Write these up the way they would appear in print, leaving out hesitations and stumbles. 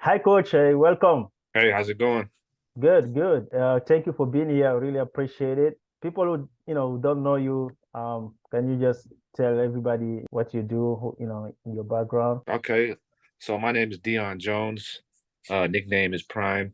Hi, Coach. Hey, welcome. Hey, how's it going? Good, good. Thank you for being here. I really appreciate it. People who, who don't know you, can you just tell everybody what you do, in your background? Okay, so my name is Dion Jones. Nickname is Prime.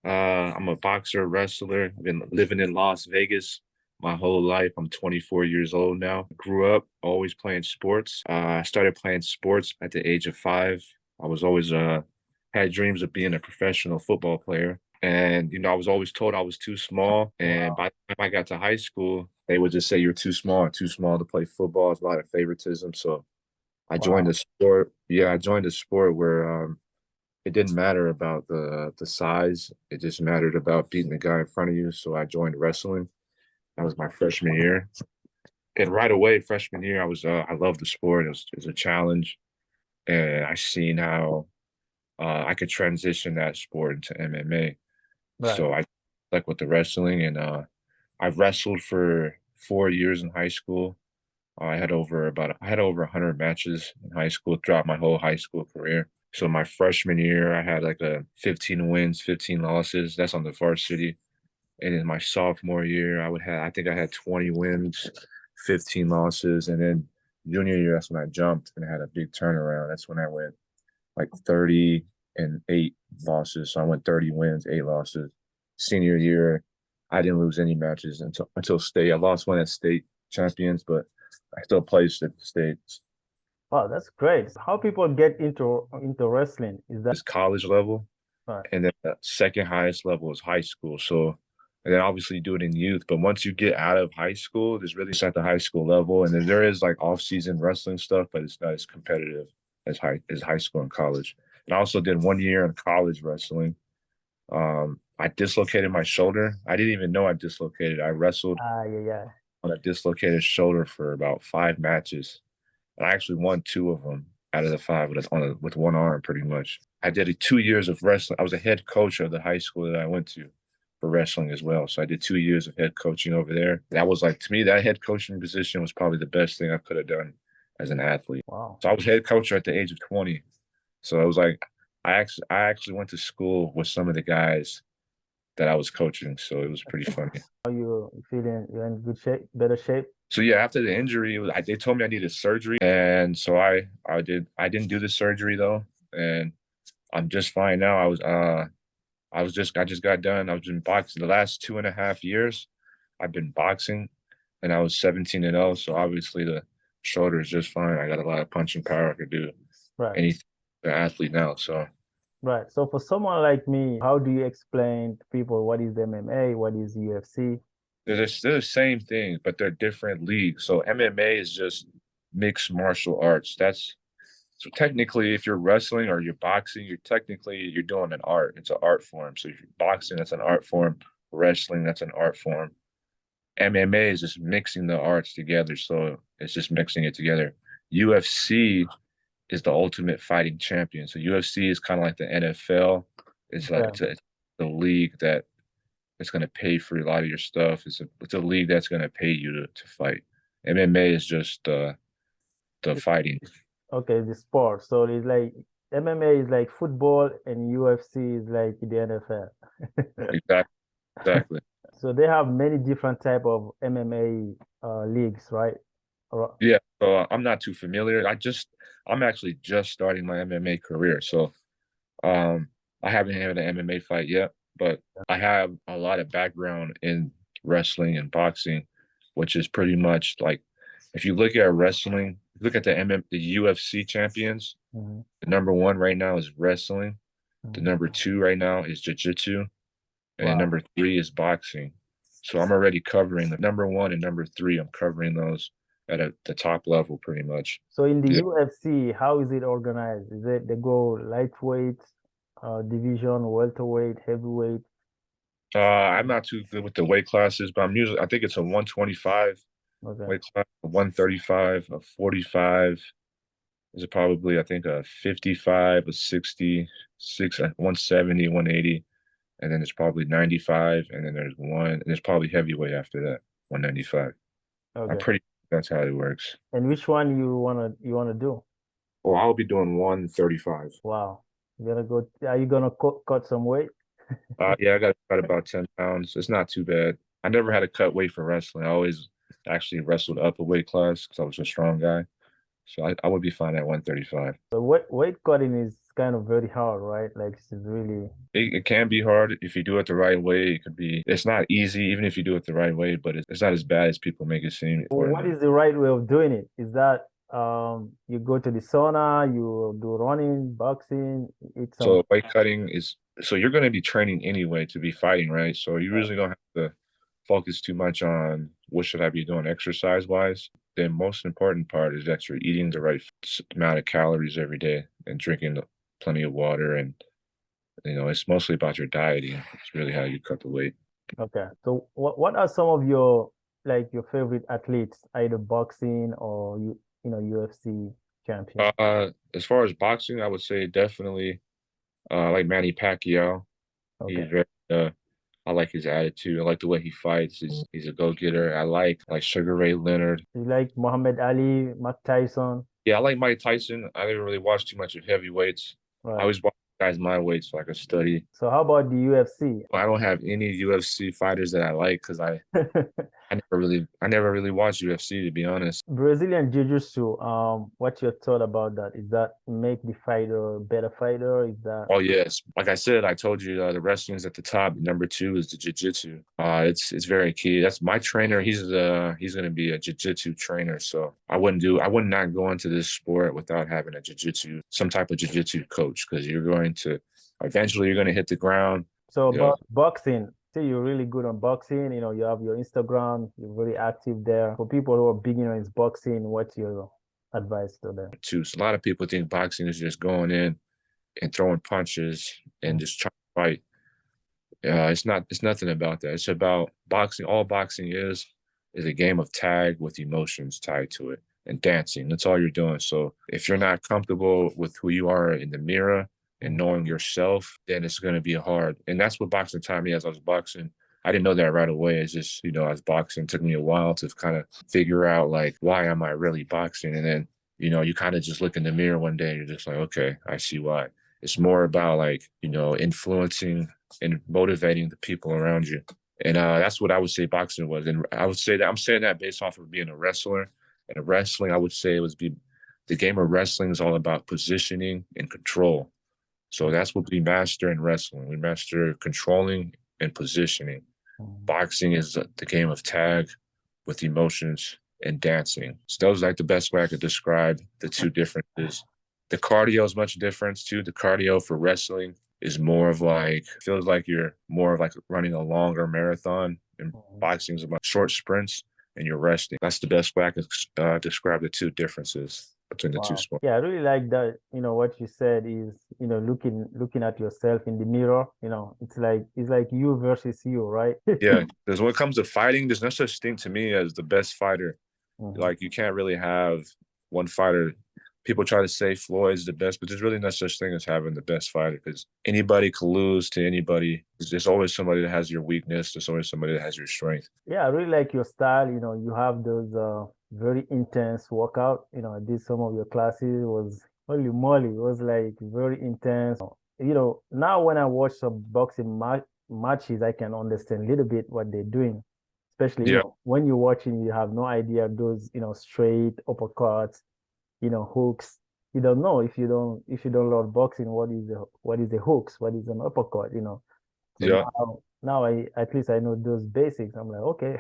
I'm a boxer, wrestler. I've been living in Las Vegas my whole life. I'm 24 years old now. Grew up always playing sports. I started playing sports at the age of 5. I was always had dreams of being a professional football player. And I was always told I was too small. And Wow. by the time I got to high school, they would just say you're too small to play football. It's a lot of favoritism. So I joined Wow. a sport. Yeah, I joined a sport where it didn't matter about the size. It just mattered about beating the guy in front of you. So I joined wrestling. That was my freshman year. And right away, freshman year, I loved the sport. It was a challenge, and I seen how I could transition that sport into MMA. Right. So I stuck with the wrestling, and I wrestled for 4 years in high school. I had over 100 matches in high school throughout my whole high school career. So my freshman year, I had like a 15 wins, 15 losses. That's on the varsity. And in my sophomore year, I think I had 20 wins, 15 losses. And then junior year, that's when I jumped and had a big turnaround. That's when I went like 30 and 8 losses. So I went 30 wins, 8 losses. Senior year, I didn't lose any matches until state. I lost one at state champions, but I still placed at the states. Wow, that's great. How people get into wrestling? Is that It's college level, right? and then the second highest level is high school. So, and then obviously you do it in youth. But once you get out of high school, there's really just at the high school level, and then there is like off-season wrestling stuff, but it's not as competitive as high school and college. And I also did 1 year in college wrestling. I dislocated my shoulder. I didn't even know I dislocated. I wrestled Ah, yeah, yeah. on a dislocated shoulder for about 5 matches. And I actually won 2 of them out of the 5 with one arm, pretty much. I did 2 years of wrestling. I was a head coach of the high school that I went to for wrestling as well. So I did 2 years of head coaching over there. That was like, to me, that head coaching position was probably the best thing I could have done as an athlete. Wow. So I was head coach at the age of 20. So it was like, I actually went to school with some of the guys that I was coaching. So it was pretty funny. Are you feeling you're in good shape, better shape? So yeah, after the injury, they told me I needed surgery, and so I didn't do the surgery though, and I'm just fine now. I just got done. I've been boxing the last 2.5 years. I've been boxing, and I was 17-0. So obviously the shoulder is just fine. I got a lot of punching power. I could do Right. anything an athlete now. So Right. So for someone like me, how do you explain to people what is MMA, what is UFC? they're the same thing, but they're different leagues. So MMA is just mixed martial arts. That's So technically, if you're wrestling or you're boxing, you're doing an art. It's an art form. So if you're boxing, that's an art form. Wrestling, that's an art form. MMA is just mixing the arts together. So it's just mixing it together. UFC is the ultimate fighting champion. So UFC is kind of like the NFL. Yeah. It's a league that is going to pay for a lot of your stuff. It's a league that's going to pay you to fight. MMA is just the fighting. Okay, the sport. So it's like MMA is like football and UFC is like the NFL. Exactly. Exactly. So they have many different type of MMA leagues, right? Yeah, so I'm not too familiar. I'm actually just starting my MMA career. So um I haven't had an MMA fight yet, but I have a lot of background in wrestling and boxing, which is pretty much like if you look at wrestling, look at the UFC champions, Mhm, the number one right now is wrestling. The mhm. number two right now is jiu-jitsu, and then Wow. number three is boxing. So I'm already covering the number one and number three. I'm covering those at the top level pretty much. So in the Yeah. UFC, how is it organized? Is it they go lightweight, division, welterweight, heavyweight? I'm not too good with the weight classes, but I think it's a 125 Okay. weight class, a 135, a 45. Is it probably, I think, a 55, a 66, a 170, 180, and then there's probably 95, and then and there's probably heavyweight after that, 195. I'm Okay. pretty, that's how it works. And which one you wanna do? Well, I'll be doing 135. Wow. You gonna go? Are you gonna cut some weight? Yeah, I got cut about 10 pounds. It's not too bad. I never had to cut weight for wrestling. I always actually wrestled up a weight class because I was a strong guy. So I would be fine at 135. So weight cutting is kind of very hard, right? Like it's really. It can be hard if you do it the right way. It's not easy, even if you do it the right way, but it's not as bad as people make it seem. What is the right way of doing it? Is that you go to the sauna, you do running, boxing, eat some. So weight cutting is so you're going to be training anyway to be fighting, right? So you Right. usually don't have to focus too much on what should I be doing exercise wise. The most important part is that you're eating the right amount of calories every day and drinking plenty of water. And, it's mostly about your dieting. It's really how you cut the weight. Okay. So what are some of your like your favorite athletes, either boxing or UFC champion? As far as boxing, I would say definitely like Manny Pacquiao. Okay. He's very I like his attitude. I like the way he fights. He's a go-getter. I like Sugar Ray Leonard. You like Muhammad Ali, Mike Tyson? Yeah, I like Mike Tyson. I didn't really watch too much of heavyweights. I Right. always watch guys my weight so I could study. So how about the UFC? I don't have any UFC fighters that I like because I never really watched UFC to be honest. Brazilian Jiu-Jitsu, what's your thought about that? Is that make the fighter a better fighter? Is that Oh yes, like I said, I told you the wrestling's at the top. Number two is the jiu-jitsu. It's very key. That's my trainer. He's gonna be a jiu-jitsu trainer. So I would not go into this sport without having a jiu-jitsu, some type of jiu-jitsu coach, because eventually you're gonna hit the ground. so You know, about boxing? Say you're really good on boxing, you have your Instagram, you're very active there. For people who are beginners in boxing, what's your advice to them? too. So a lot of people think boxing is just going in and throwing punches and just trying to fight. It's not. It's nothing about that. It's about boxing. All boxing is a game of tag with emotions tied to it and dancing. That's all you're doing. So if you're not comfortable with who you are in the mirror and knowing yourself, then it's going to be hard. And that's what boxing taught me as I was boxing. I didn't know that right away. It's just, as boxing, it took me a while to kind of figure out like, why am I really boxing? And then, you kind of just look in the mirror one day and you're just like, okay, I see why. It's more about like, influencing and motivating the people around you. And that's what I would say boxing was. And I would say that I'm saying that based off of being a wrestler. And a wrestling, I would say the game of wrestling is all about positioning and control. So that's what we master in wrestling. We master controlling and positioning. Mhm. Boxing is the game of tag with emotions and dancing. So that was like the best way I could describe the two differences. The cardio is much different too. The cardio for wrestling is more of like feels like you're more of like running a longer marathon, and Mhm. boxing is about short sprints and you're resting. That's the best way I could describe the two differences between the two Wow. sports. Yeah, I really like that. What you said is, looking at yourself in the mirror, it's like you versus you, right? Yeah, because when it comes to fighting, there's no such thing to me as the best fighter. Mhm. Like you can't really have one fighter. People try to say Floyd's the best, but there's really no such thing as having the best fighter because anybody can lose to anybody. There's always somebody that has your weakness. There's always somebody that has your strength. Yeah, I really like your style. You have those very intense workout. I did some of your classes. It was holy moly, it was like very intense. Now when I watch some boxing matches, I can understand a little bit what they're doing. Especially, Yeah, when you're watching, you have no idea those, straight uppercuts, hooks. You don't know if you don't learn boxing, what is the hooks, what is an uppercut. So yeah, now I at least I know those basics. I'm like, okay.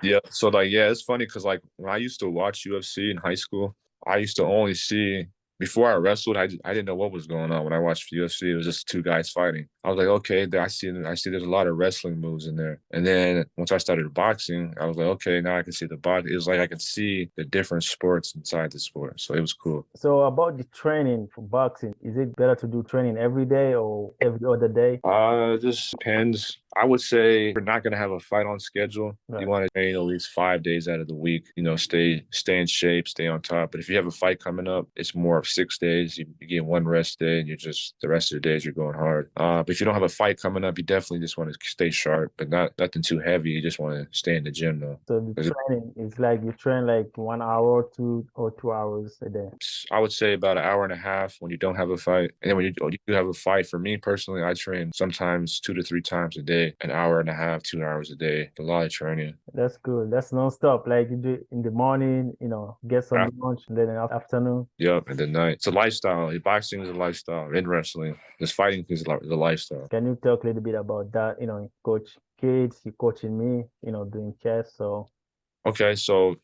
yeah. So like, yeah, it's funny because like when I used to watch UFC in high school, I used to only see before I wrestled. I didn't know what was going on when I watched UFC. It was just two guys fighting. I was like, okay, I see there's a lot of wrestling moves in there. And then once I started boxing, I was like, okay, now I can see the body. It was like I could see the different sports inside the sport. So it was cool. So about the training for boxing, is it better to do training every day or every other day? It just depends. I would say you're not gonna have a fight on schedule. You Right. want to train at least 5 days out of the week. Stay in shape, stay on top. But if you have a fight coming up, it's more 6 days. You get one rest day, and you're just the rest of the days you're going hard. But if you don't have a fight coming up, you definitely just want to stay sharp, but nothing too heavy. You just want to stay in the gym though. So the training is like you train like 1 hour, 2 or 2 hours a day. I would say about an hour and a half when you don't have a fight. And then when you do have a fight, for me personally, I train sometimes 2 to 3 times a day, an hour and a half, 2 hours a day. A lot of training. That's good. That's non-stop. Like you do it in the morning, get some lunch, and then in the afternoon. Yep, and the night. It's a lifestyle. Boxing is a lifestyle. In wrestling, this fighting is the lifestyle. Can you talk a little bit about that? You coach kids, you coaching me, doing chess. So okay, so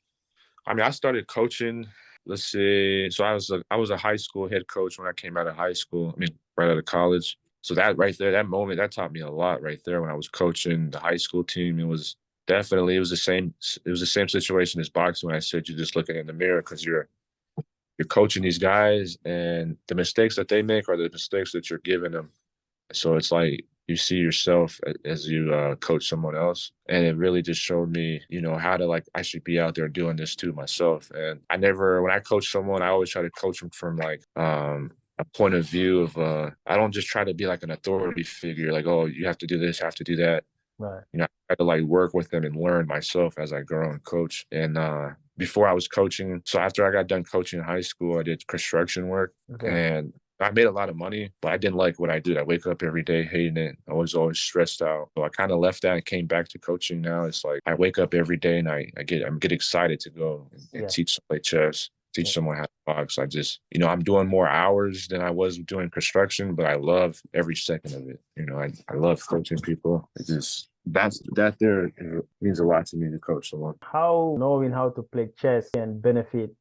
I started coaching. Let's see. So I was a high school head coach when I came out of high school. Right out of college. So that right there, that moment, that taught me a lot right there when I was coaching the high school team. It was the same. It was the same situation as boxing when I said you're just looking in the mirror because you're coaching these guys and the mistakes that they make are the mistakes that you're giving them. So it's like you see yourself as you coach someone else. And it really just showed me, how to actually be out there doing this too myself. And when I coach someone, I always try to coach them from a point of view of, I don't just try to be like an authority figure, like, oh, you have to do this, have to do that. right. I try to work with them and learn myself as I grow and coach. And before I was coaching, so after I got done coaching in high school, I did construction work. Okay. And I made a lot of money, but I didn't like what I did. I wake up every day hating it. I was always stressed out. So I kind of left that and came back to coaching now. It's like I wake up every day and I get excited to go and teach somebody chess, teach someone how to box. I'm doing more hours than I was doing construction, but I love every second of it. I love coaching people. That there means a lot to me to coach someone. How knowing how to play chess can benefit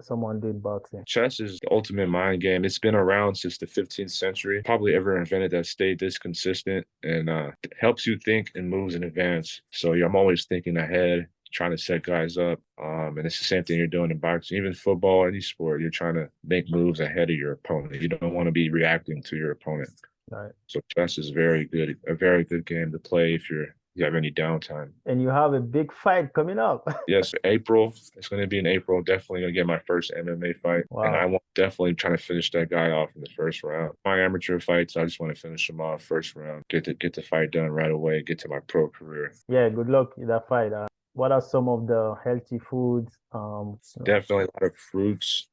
someone doing boxing? Chess is the ultimate mind game. It's been around since the 15th century. Probably ever invented that stayed this consistent and helps you think and moves in advance. So I'm always thinking ahead, trying to set guys up. And it's the same thing you're doing in boxing, even football, any sport. You're trying to make moves ahead of your opponent. You don't want to be reacting to your opponent. Right. So chess is a very good game to play if you have any downtime. And you have a big fight coming up. Yes, April. It's going to be in April. Definitely going to get my first MMA fight. Wow. And I want definitely trying to finish that guy off in the first round. My amateur fights, I just want to finish them off first round. Get the fight done right away. Get to my pro career. Yeah, good luck in that fight. What are some of the healthy foods? Definitely a lot of fruits,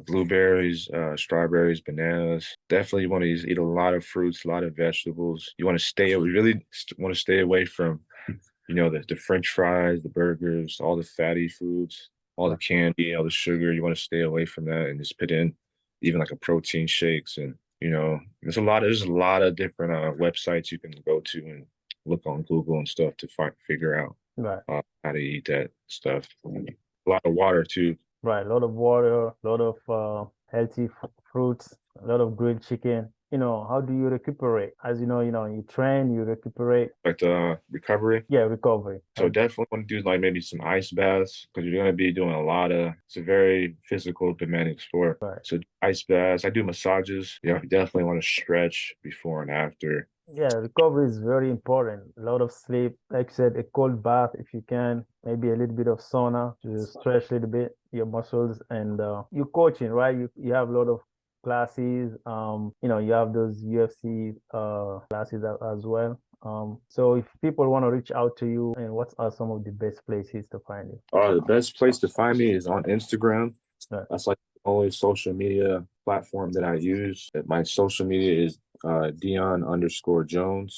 blueberries, strawberries, bananas. Definitely you want to eat a lot of fruits, a lot of vegetables. You really want to stay away from, the French fries, the burgers, all the fatty foods, all the candy, all the sugar. You want to stay away from that and just put in even like a protein shakes. And, there's a lot of different websites you can go to and look on Google and stuff to figure out. Right. How to eat that stuff. A lot of water too. Right, a lot of water, a lot of healthy fruits, a lot of grilled chicken. How do you recuperate? As you train, you recuperate. Like the recovery? Yeah, recovery. So definitely want to do maybe some ice baths because you're going to be doing it's a very physical, demanding sport. Right. So ice baths, I do massages. Yeah, you definitely want to stretch before and after. Yeah, recovery is very important. A lot of sleep, like I said, a cold bath if you can, maybe a little bit of sauna to stretch a little bit your muscles. And you're coaching, right? You have a lot of classes. You have those UFC classes as well. So if people want to reach out to you, and what are some of the best places to find you? The best place to find me is on Instagram. Right. That's like the only social media platform that I use. My social media is Dion_Jones.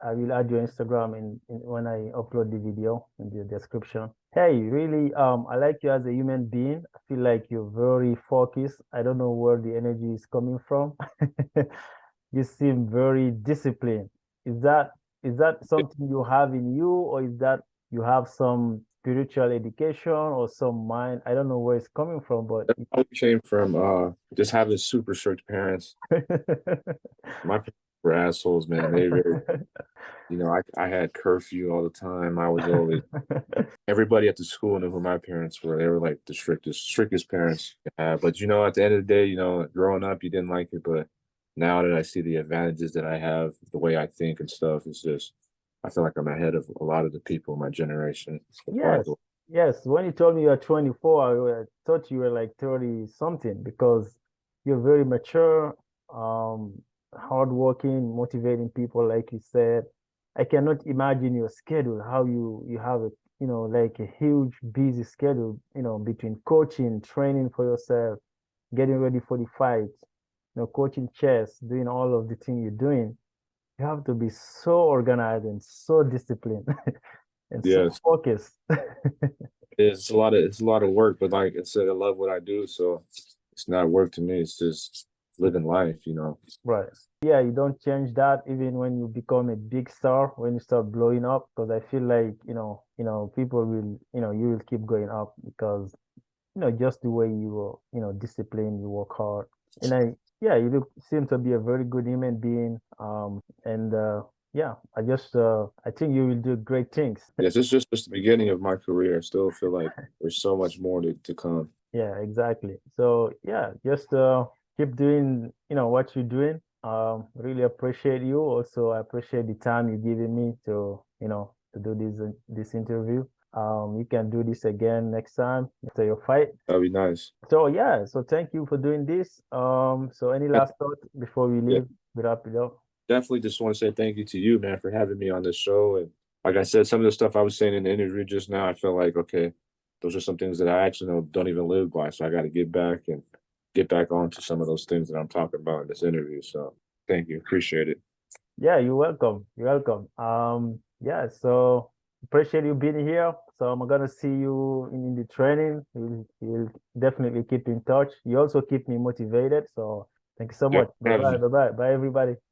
I will add your Instagram in when I upload the video in the description. Hey, really, I like you as a human being. I feel like you're very focused. I don't know where the energy is coming from. You seem very disciplined. Is that something you have in you, or is that you have some spiritual education or some mind? I don't know where it's coming from, but it probably came from just having super strict parents. My parents were assholes, man. They really, I had curfew all the time. I was always everybody at the school knew who my parents were. They were like the strictest parents. But at the end of the day, growing up, you didn't like it, but now that I see the advantages that I have, the way I think and stuff, it's just I feel like I'm ahead of a lot of the people in my generation. Yes. When you told me you were 24, I thought you were like 30 something because you're very mature, hardworking, motivating people, like you said. I cannot imagine your schedule, how you have a, like a huge busy schedule, between coaching, training for yourself, getting ready for the fight, coaching chess, doing all of the things you're doing. You have to be so organized and so disciplined and so Yes, focused. it's a lot of work, but like I said, I love what I do, so it's not work to me. It's just living life, you know. Right. Yeah, you don't change that even when you become a big star, when you start blowing up, because I feel like, people will, you will keep going up because, just the way disciplined, you work hard. And yeah, you seem to be a very good human being. And yeah, I think you will do great things. Yes, it's just the beginning of my career. I still feel like there's so much more to come. Yeah, exactly. So yeah, just keep doing, what you're doing. Really appreciate you. Also, I appreciate the time you're giving me to do this interview. You can do this again next time after your fight. That'd be nice. So yeah, so thank you for doing this. So any last thought before we Yeah, leave? We wrap it up. definitely just want to say thank you to you, man, for having me on this show. And like I said, some of the stuff I was saying in the interview just now, I felt like, okay, those are some things that I actually don't even live by. So I got to get back onto some of those things that I'm talking about in this interview. So thank you. Appreciate it. Yeah, you're welcome. You're welcome. Yeah, so appreciate you being here. So I'm gonna see you in the training. We'll definitely keep in touch. You also keep me motivated. So thank you so Yeah, much. Bye bye. Bye bye. Bye everybody.